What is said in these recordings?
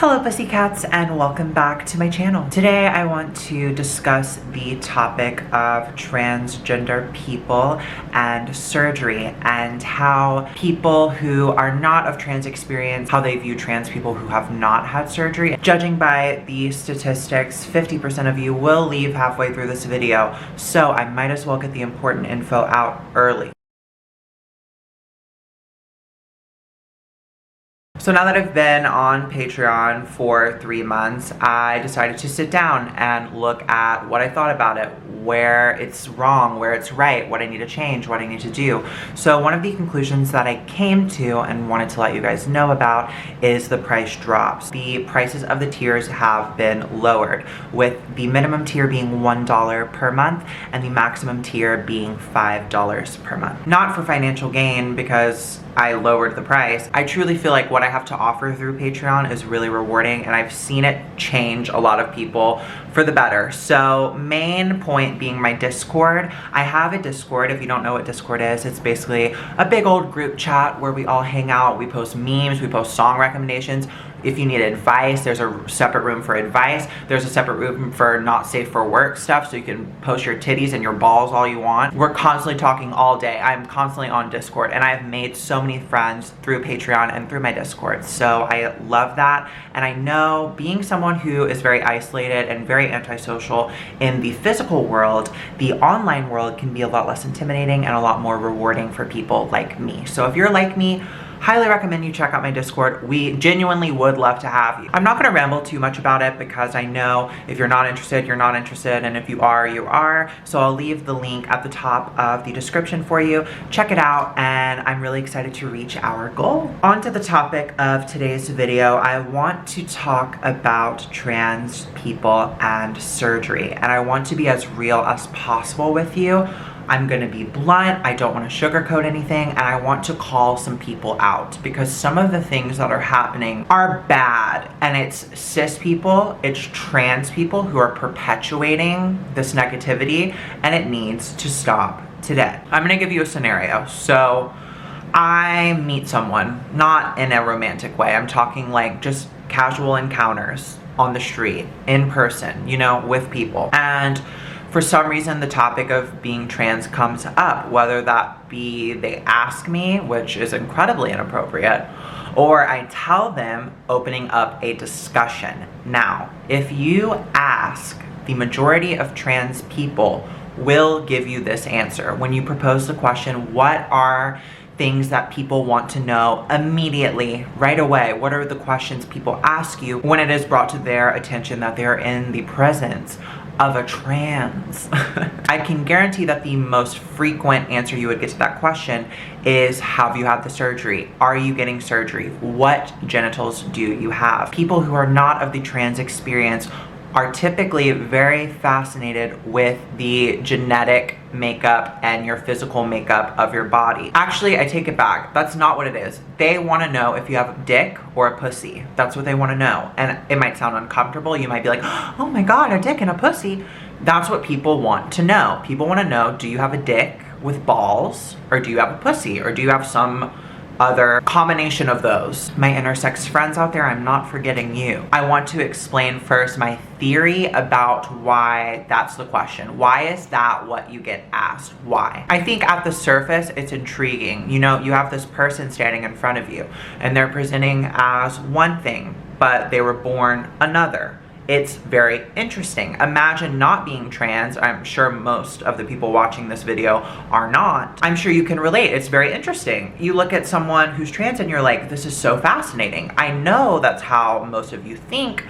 Hello pussycats and welcome back to my channel. Today I want to discuss the topic of transgender people and surgery and how people who are not of trans experience, how they view trans people who have not had surgery. Judging by the statistics, 50% of you will leave halfway through this video, so I might as well get the important info out early. So now that I've been on Patreon for 3 months, I decided to sit down and look at what I thought about it, where it's wrong, where it's right, what I need to change, what I need to do. So one of the conclusions that I came to and wanted to let you guys know about is the price drops. The prices of the tiers have been lowered, with the minimum tier being $1 per month and the maximum tier being $5 per month. Not for financial gain because I lowered the price. I truly feel like what I have to offer through Patreon is really rewarding, and I've seen it change a lot of people for the better. So main point being my Discord. I have a Discord. If you don't know what Discord is, it's basically a big old group chat where we all hang out, we post memes, we post song recommendations. If you need advice, there's a separate room for advice. There's a separate room for not safe for work stuff, so you can post your titties and your balls all you want. We're constantly talking all day. I'm constantly on Discord, and I've made so many friends through Patreon and through my Discord. So I love that. And I know, being someone who is very isolated and very antisocial in the physical world, the online world can be a lot less intimidating and a lot more rewarding for people like me. So if you're like me, highly recommend you check out my Discord. We genuinely would love to have you. I'm not gonna ramble too much about it because I know if you're not interested, you're not interested, and if you are, you are. So I'll leave the link at the top of the description for you. Check it out, and I'm really excited to reach our goal. On to the topic of today's video, I want to talk about trans people and surgery, and I want to be as real as possible with you. I'm gonna be blunt, I don't wanna sugarcoat anything, and I want to call some people out because some of the things that are happening are bad. And it's cis people, it's trans people who are perpetuating this negativity, and it needs to stop today. I'm gonna give you a scenario. So I meet someone, not in a romantic way, I'm talking like just casual encounters on the street, in person, you know, with people. And for some reason, the topic of being trans comes up, whether that be they ask me, which is incredibly inappropriate, or I tell them, opening up a discussion. Now, if you ask, the majority of trans people will give you this answer. When you propose the question, what are things that people want to know immediately, right away? What are the questions people ask you when it is brought to their attention that they're in the presence of a trans? I can guarantee that the most frequent answer you would get to that question is, have you had the surgery? Are you getting surgery? What genitals do you have? People who are not of the trans experience are typically very fascinated with the genetic makeup and your physical makeup of your body. Actually, I take it back. That's not what it is. They want to know if you have a dick or a pussy. That's what they want to know. And it might sound uncomfortable. You might be like, oh my God, a dick and a pussy. That's what people want to know. People want to know, do you have a dick with balls, or do you have a pussy, or do you have some other combination of those? My intersex friends out there, I'm not forgetting you. I want to explain first my theory about why that's the question. Why is that what you get asked? Why? I think at the surface, it's intriguing. You know, you have this person standing in front of you and they're presenting as one thing, but they were born another. It's very interesting. Imagine not being trans. I'm sure most of the people watching this video are not. I'm sure you can relate. It's very interesting. You look at someone who's trans and you're like, this is so fascinating. I know that's how most of you think,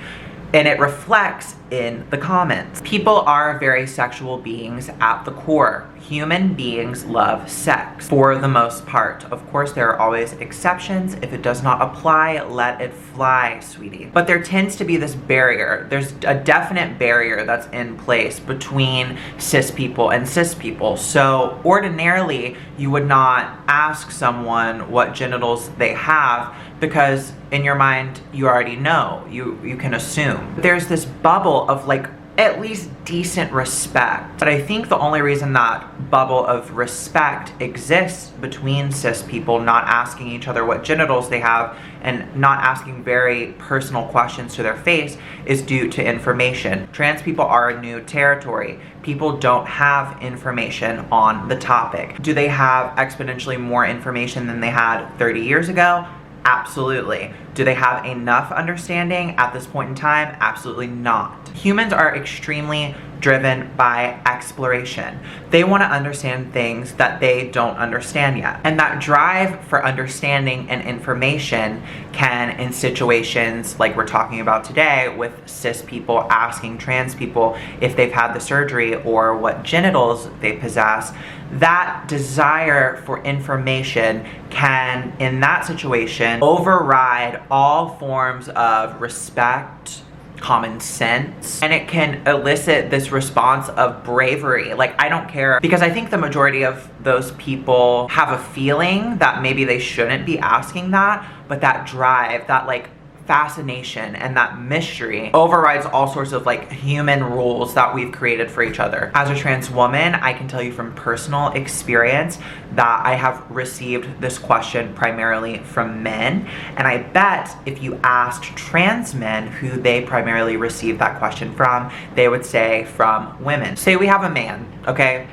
and it reflects in the comments. People are very sexual beings at the core. Human beings love sex for the most part. Of course, there are always exceptions. If it does not apply, let it fly, sweetie. But there tends to be this barrier. There's a definite barrier that's in place between cis people and cis people. So ordinarily, you would not ask someone what genitals they have because in your mind, you already know. You can assume. There's this bubble of like at least decent respect. But I think the only reason that bubble of respect exists between cis people not asking each other what genitals they have and not asking very personal questions to their face is due to information. Trans people are a new territory. People don't have information on the topic. Do they have exponentially more information than they had 30 years ago? Absolutely. Do they have enough understanding at this point in time? Absolutely not. Humans are extremely driven by exploration. They want to understand things that they don't understand yet. And that drive for understanding and information can, in situations like we're talking about today with cis people asking trans people if they've had the surgery or what genitals they possess, that desire for information can, in that situation, override all forms of respect, common sense, and it can elicit this response of bravery. Like, I don't care, because I think the majority of those people have a feeling that maybe they shouldn't be asking that, but that drive, that like fascination and that mystery overrides all sorts of like human rules that we've created for each other. As a trans woman, I can tell you from personal experience that I have received this question primarily from men, and I bet if you asked trans men who they primarily received that question from, they would say from women. Say we have a man, okay,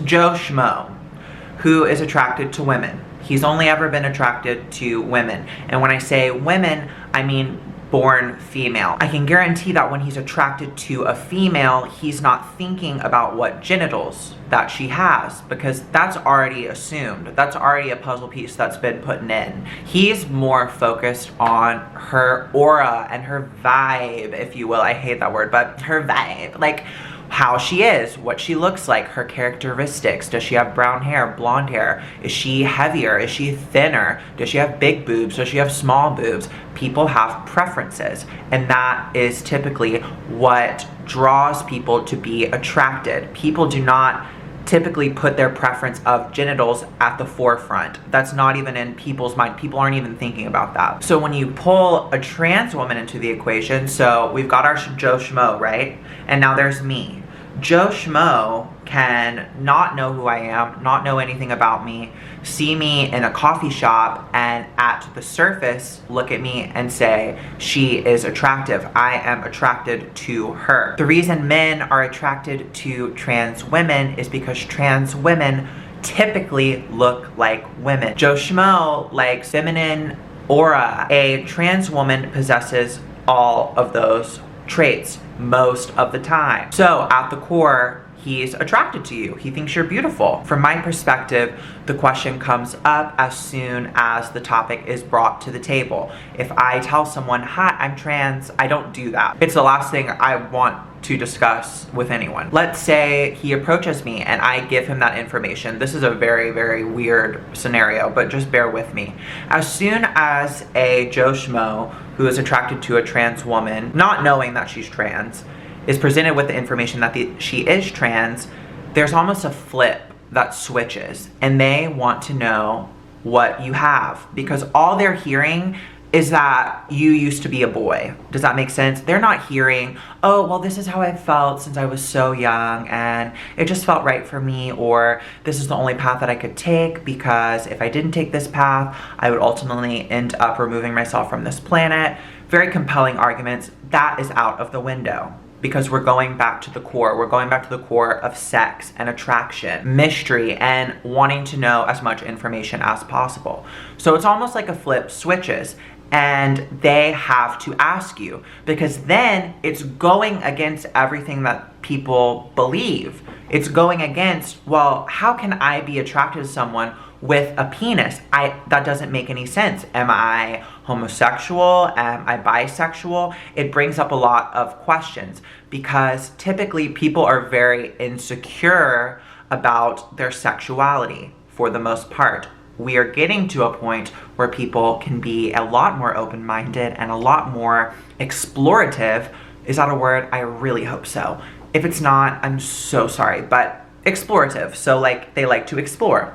Joe Schmo, who is attracted to women. He's only ever been attracted to women. And when I say women, I mean born female. I can guarantee that when he's attracted to a female, he's not thinking about what genitals that she has, because that's already assumed. That's already a puzzle piece that's been put in. He's more focused on her aura and her vibe, if you will. I hate that word, but her vibe. Like, how she is, what she looks like, her characteristics. Does she have brown hair, blonde hair? Is she heavier? Is she thinner? Does she have big boobs? Does she have small boobs? People have preferences, and that is typically what draws people to be attracted. People do not typically put their preference of genitals at the forefront. That's not even in people's mind. People aren't even thinking about that. So when you pull a trans woman into the equation, so we've got our Joe Schmo, right? And now there's me. Joe Schmo can not know who I am, not know anything about me, see me in a coffee shop, and at the surface look at me and say, she is attractive. I am attracted to her. The reason men are attracted to trans women is because trans women typically look like women. Joe Schmo likes feminine aura. A trans woman possesses all of those traits most of the time. So at the core, he's attracted to you. He thinks you're beautiful. From my perspective, the question comes up as soon as the topic is brought to the table. If I tell someone, hi, I'm trans, I don't do that. It's the last thing I want to discuss with anyone. Let's say he approaches me and I give him that information. This is a very, very weird scenario, but just bear with me. As soon as a Joe Schmo who is attracted to a trans woman, not knowing that she's trans, is presented with the information that she is trans, there's almost a flip that switches, and they want to know what you have, because all they're hearing is that you used to be a boy. Does that make sense? They're not hearing, oh, well, this is how I felt since I was so young and it just felt right for me, or this is the only path that I could take because if I didn't take this path, I would ultimately end up removing myself from this planet. Very compelling arguments. That is out of the window, because we're going back to the core. We're going back to the core of sex and attraction, mystery, and wanting to know as much information as possible. So it's almost like a flip switches, and they have to ask you, because then it's going against everything that people believe. It's going against, well, how can I be attracted to someone with a penis? That doesn't make any sense. Am I homosexual? Am I bisexual? It brings up a lot of questions, because typically people are very insecure about their sexuality for the most part. We are getting to a point where people can be a lot more open-minded and a lot more explorative. Is that a word? I really hope so. If it's not, I'm so sorry, but explorative. So like they like to explore.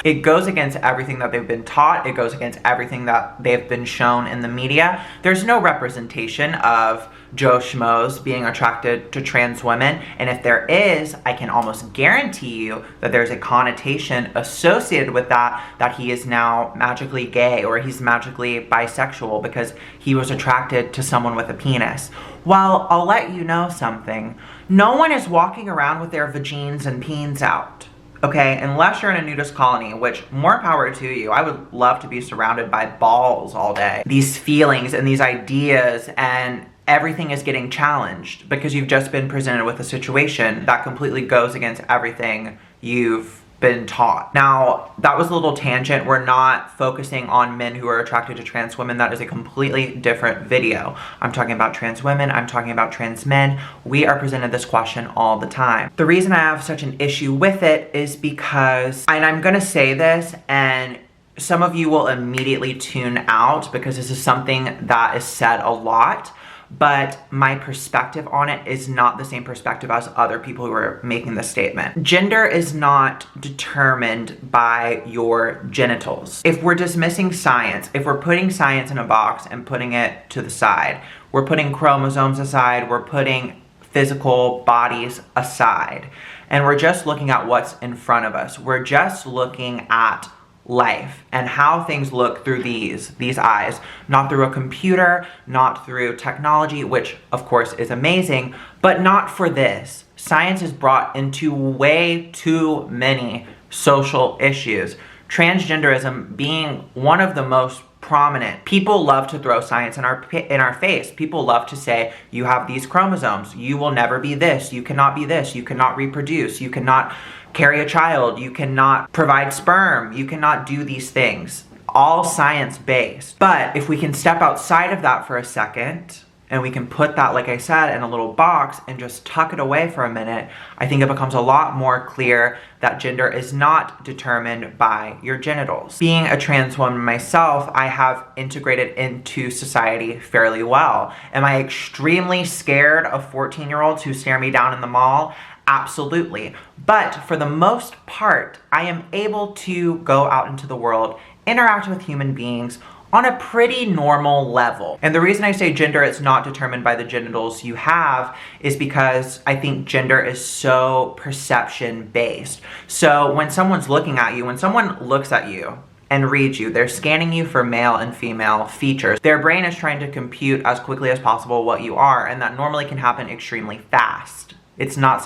It goes against everything that they've been taught. It goes against everything that they've been shown in the media. There's no representation of Joe Schmoes being attracted to trans women. And if there is, I can almost guarantee you that there's a connotation associated with that he is now magically gay or he's magically bisexual because he was attracted to someone with a penis. Well, I'll let you know something. No one is walking around with their vagines and peens out, okay? Unless you're in a nudist colony, which more power to you. I would love to be surrounded by balls all day. These feelings and these ideas and everything is getting challenged because you've just been presented with a situation that completely goes against everything you've been taught. Now, that was a little tangent. We're not focusing on men who are attracted to trans women. That is a completely different video. I'm talking about trans women. I'm talking about trans men. We are presented this question all the time. The reason I have such an issue with it is because, and I'm gonna say this, and some of you will immediately tune out because this is something that is said a lot, but my perspective on it is not the same perspective as other people who are making this statement. Gender is not determined by your genitals. If we're dismissing science, if we're putting science in a box and putting it to the side, we're putting chromosomes aside, we're putting physical bodies aside, and we're just looking at what's in front of us. We're just looking at life and how things look through these eyes, not through a computer, not through technology, which of course is amazing, but not for this. Science is brought into way too many social issues. Transgenderism being one of the most prominent. People love to throw science in our face. People love to say, you have these chromosomes, you will never be this, you cannot be this, you cannot reproduce, you cannot carry a child, you cannot provide sperm, you cannot do these things. All science-based. But if we can step outside of that for a second, and we can put that, like I said, in a little box and just tuck it away for a minute, I think it becomes a lot more clear that gender is not determined by your genitals. Being a trans woman myself, I have integrated into society fairly well. Am I extremely scared of 14-year-olds who stare me down in the mall? Absolutely. But for the most part, I am able to go out into the world, interact with human beings on a pretty normal level. And the reason I say gender is not determined by the genitals you have is because I think gender is so perception based. So when someone's looking at you, when someone looks at you and reads you, they're scanning you for male and female features. Their brain is trying to compute as quickly as possible what you are, and that normally can happen extremely fast. It's not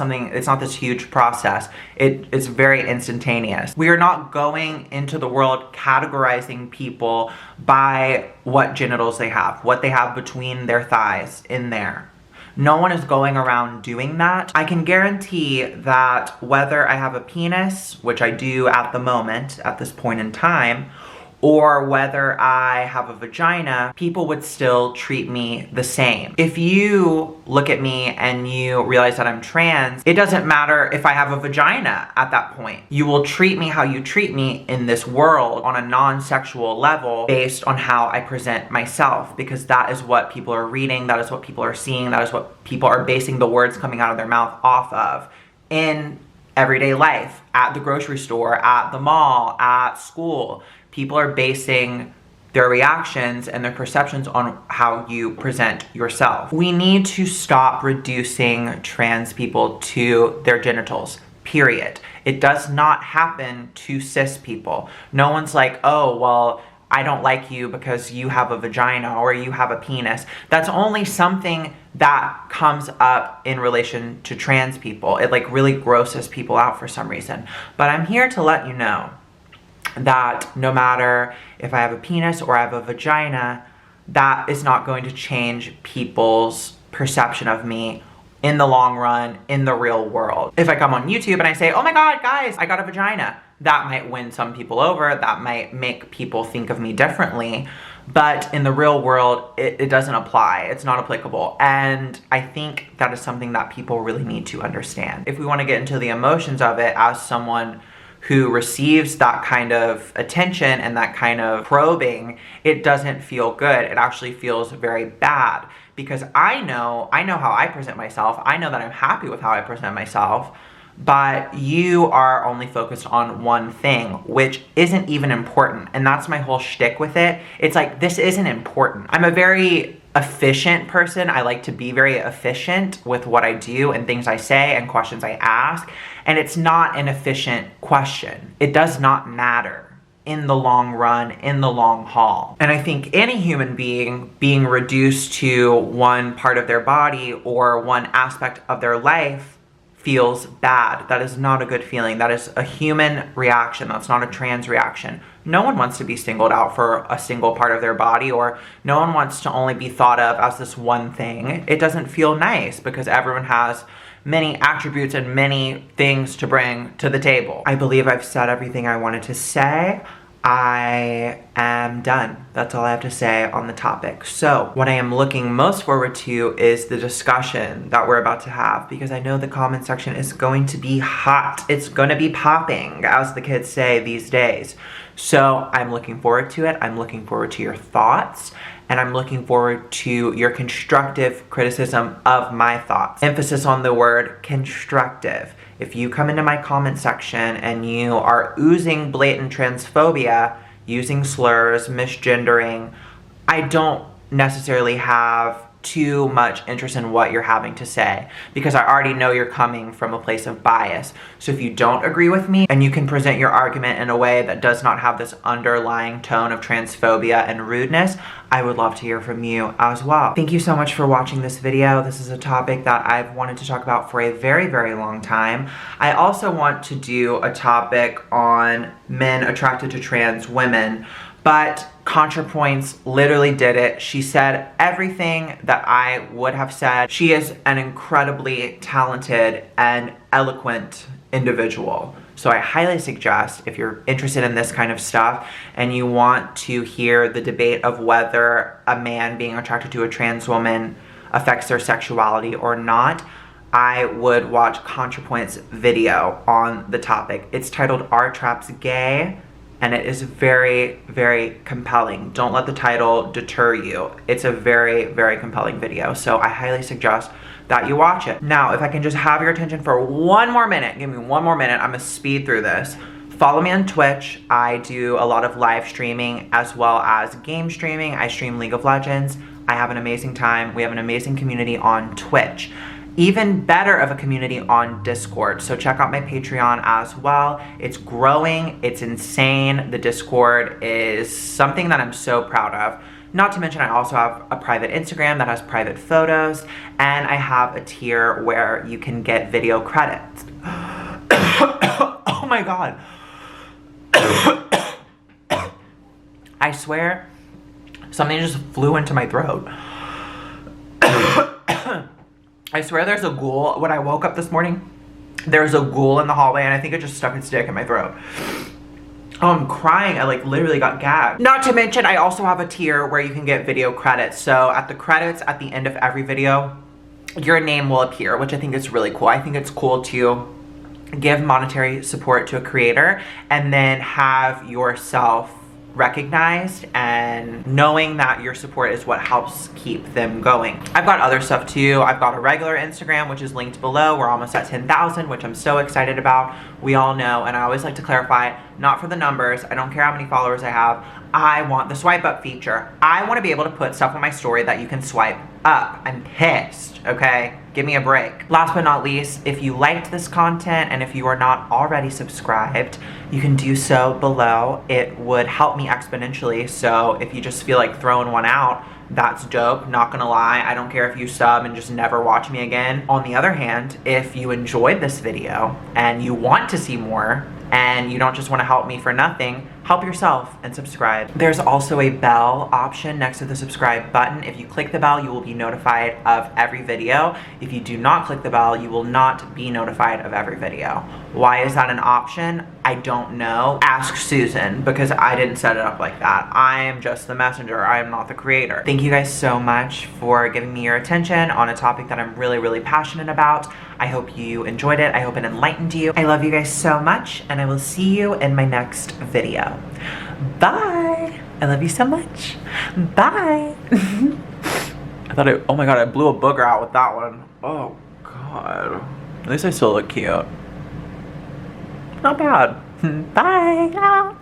this huge process. It's very instantaneous. We are not going into the world categorizing people by what genitals they have, what they have between their thighs in there. No one is going around doing that. I can guarantee that whether I have a penis, which I do at the moment, at this point in time, or whether I have a vagina, people would still treat me the same. If you look at me and you realize that I'm trans, it doesn't matter if I have a vagina at that point. You will treat me how you treat me in this world on a non-sexual level based on how I present myself, because that is what people are reading, that is what people are seeing, that is what people are basing the words coming out of their mouth off of in everyday life, at the grocery store, at the mall, at school. People are basing their reactions and their perceptions on how you present yourself. We need to stop reducing trans people to their genitals, period. It does not happen to cis people. No one's like, oh, well, I don't like you because you have a vagina or you have a penis. That's only something that comes up in relation to trans people. It like really grosses people out for some reason. But I'm here to let you know that no matter if I have a penis or I have a vagina, that is not going to change people's perception of me in the long run, in the real world. If I come on YouTube and I say, oh my God, guys, I got a vagina, that might win some people over, that might make people think of me differently, but in the real world, it doesn't apply. It's not applicable. And I think that is something that people really need to understand. If we want to get into the emotions of it as someone who receives that kind of attention and that kind of probing, it doesn't feel good. It actually feels very bad because I know how I present myself. I know that I'm happy with how I present myself, but you are only focused on one thing, which isn't even important. And that's my whole shtick with it. It's like, this isn't important. I'm a very efficient person. I like to be very efficient with what I do and things I say and questions I ask. And it's not an efficient question. It does not matter in the long run, in the long haul. And I think any human being reduced to one part of their body or one aspect of their life feels bad. That is not a good feeling. That is a human reaction. That's not a trans reaction. No one wants to be singled out for a single part of their body, or no one wants to only be thought of as this one thing. It doesn't feel nice because everyone has many attributes and many things to bring to the table. I believe I've said everything I wanted to say. I am done. That's all I have to say on the topic. So what I am looking most forward to is the discussion that we're about to have, because I know the comment section is going to be hot. It's going to be popping, as the kids say these days. So I'm looking forward to it. I'm looking forward to your thoughts, and I'm looking forward to your constructive criticism of my thoughts. Emphasis on the word constructive. If you come into my comment section and you are oozing blatant transphobia, using slurs, misgendering, I don't necessarily have too much interest in what you're having to say, because I already know you're coming from a place of bias. So if you don't agree with me and you can present your argument in a way that does not have this underlying tone of transphobia and rudeness, I would love to hear from you as well. Thank you so much for watching this video. This is a topic that I've wanted to talk about for a very, very long time. I also want to do a topic on men attracted to trans women, but ContraPoints literally did it. She said everything that I would have said. She is an incredibly talented and eloquent individual. So I highly suggest, if you're interested in this kind of stuff and you want to hear the debate of whether a man being attracted to a trans woman affects their sexuality or not, I would watch ContraPoints' video on the topic. It's titled "Are Traps Gay?" and it is very, very compelling. Don't let the title deter you. It's a very, very compelling video, so I highly suggest that you watch it. Now, if I can just have your attention for one more minute, give me one more minute, I'm gonna speed through this. Follow me on Twitch. I do a lot of live streaming as well as game streaming. I stream League of Legends. I have an amazing time. We have an amazing community on Twitch. Even better of a community on Discord. So check out my Patreon as well. It's growing, it's insane. The Discord is something that I'm so proud of. Not to mention I also have a private Instagram that has private photos, and I have a tier where you can get video credits. Oh my God. I swear, something just flew into my throat. I swear there's a ghoul. When I woke up this morning, there's a ghoul in the hallway, and I think it just stuck its dick in my throat. Oh, I'm crying. I like literally got gagged. Not to mention, I also have a tier where you can get video credits. So at the credits, at the end of every video, your name will appear, which I think is really cool. I think it's cool to give monetary support to a creator and then have yourself recognized, and knowing that your support is what helps keep them going. I've got other stuff too. I've got a regular Instagram, which is linked below. We're almost at 10,000, which I'm so excited about. We all know, and I always like to clarify, not for the numbers. I don't care how many followers I have. I want the swipe up feature. I want to be able to put stuff on my story that you can swipe up. I'm pissed, okay? Give me a break. Last but not least, if you liked this content and if you are not already subscribed, you can do so below. It would help me exponentially. So if you just feel like throwing one out, that's dope. Not gonna lie, I don't care if you sub and just never watch me again. On the other hand, if you enjoyed this video and you want to see more and you don't just want to help me for nothing, help yourself and subscribe. There's also a bell option next to the subscribe button. If you click the bell, you will be notified of every video. If you do not click the bell, you will not be notified of every video. Why is that an option? I don't know. Ask Susan, because I didn't set it up like that. I am just the messenger. I am not the creator. Thank you guys so much for giving me your attention on a topic that I'm really, really passionate about. I hope you enjoyed it. I hope it enlightened you. I love you guys so much, and I will see you in my next video. Bye. I love you so much. Bye. Oh my God, I blew a booger out with that one. Oh God. At least I still look cute. not bad. Bye.